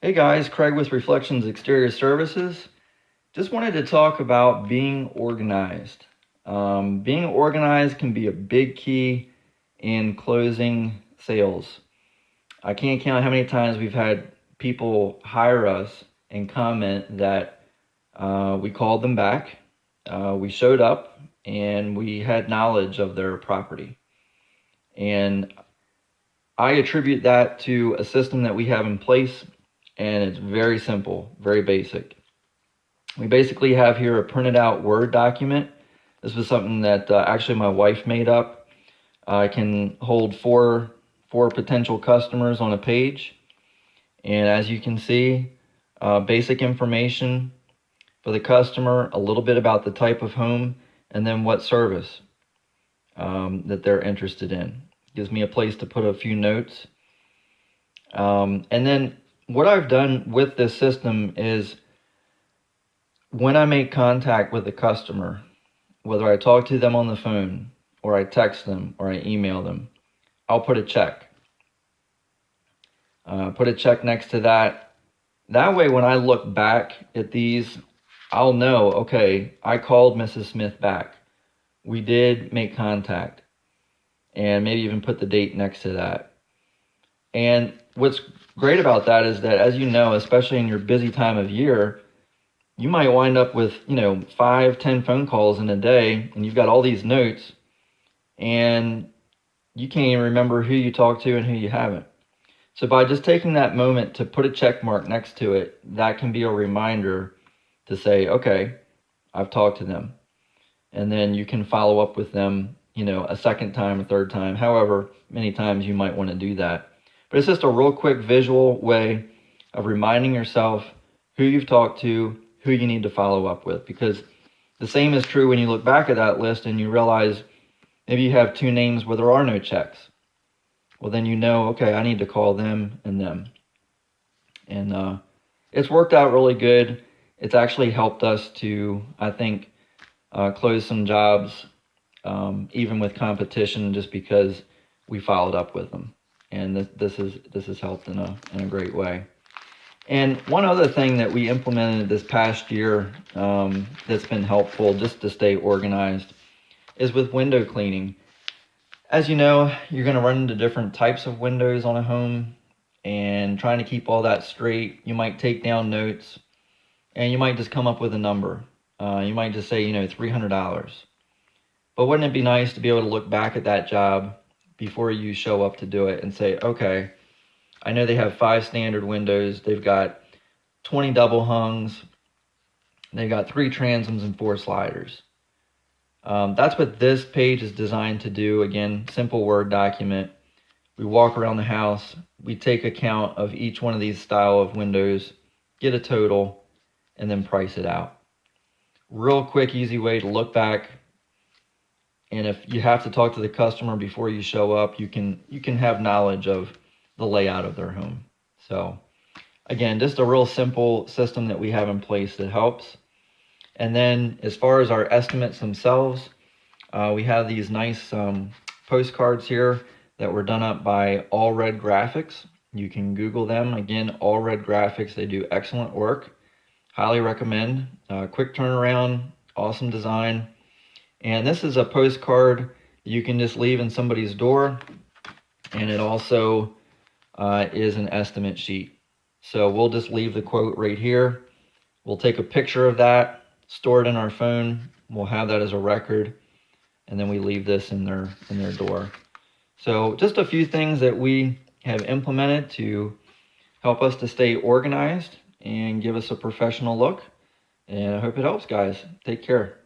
Hey guys, Craig with Reflections Exterior Services. Just wanted to talk about being organized. Being organized can be a big key in closing sales. I can't count how many times we've had people hire us and comment that we called them back, we showed up, and we had knowledge of their property. And I attribute that to a system that we have in place, and it's very simple, very basic. We basically have here a printed out Word document. This was something that actually my wife made up. I can hold four potential customers on a page, and as you can see, basic information for the customer, a little bit about the type of home, and then what service that they're interested in. Gives me a place to put a few notes. And then what I've done with this system is when I make contact with a customer, whether I talk to them on the phone or I text them or I email them, I'll put a check. Put a check next to that. That way, when I look back at these, I'll know, okay, I called Mrs. Smith back. We did make contact. And maybe even put the date next to that. And what's great about that is that, as you know, especially in your busy time of year, you might wind up with, 5-10 phone calls in a day, and you've got all these notes, and you can't even remember who you talked to and who you haven't. So by just taking that moment to put a check mark next to it, that can be a reminder to say, okay, I've talked to them. And then you can follow up with them, a second time, a third time, however many times you might want to do that. But it's just a real quick visual way of reminding yourself who you've talked to, who you need to follow up with, because the same is true when you look back at that list and you realize maybe you have two names where there are no checks. Well, then okay, I need to call them and them. And it's worked out really good. It's actually helped us to, I think, close some jobs, even with competition, just because we followed up with them. And this has helped in a great way. And one other thing that we implemented this past year that's been helpful just to stay organized is with window cleaning. As you know, you're going to run into different types of windows on a home, and trying to keep all that straight, you might take down notes, and you might just come up with a number. You might just say, $300. But wouldn't it be nice to be able to look back at that job before you show up to do it and say, okay, I know they have 5 standard windows. They've got 20 double hungs. They've got 3 transoms and 4 sliders. That's what this page is designed to do. Again, simple Word document. We walk around the house. We take account of each one of these style of windows, get a total, and then price it out. Real quick, easy way to look back. And if you have to talk to the customer before you show up, you can have knowledge of the layout of their home. So again, just a real simple system that we have in place that helps. And then as far as our estimates themselves, we have these nice postcards here that were done up by All Red Graphics. You can Google them. Again, All Red Graphics, they do excellent work. Highly recommend. Quick turnaround, awesome design. And this is a postcard you can just leave in somebody's door. And it also is an estimate sheet. So we'll just leave the quote right here. We'll take a picture of that, store it in our phone. We'll have that as a record. And then we leave this in their door. So just a few things that we have implemented to help us to stay organized and give us a professional look. And I hope it helps, guys. Take care.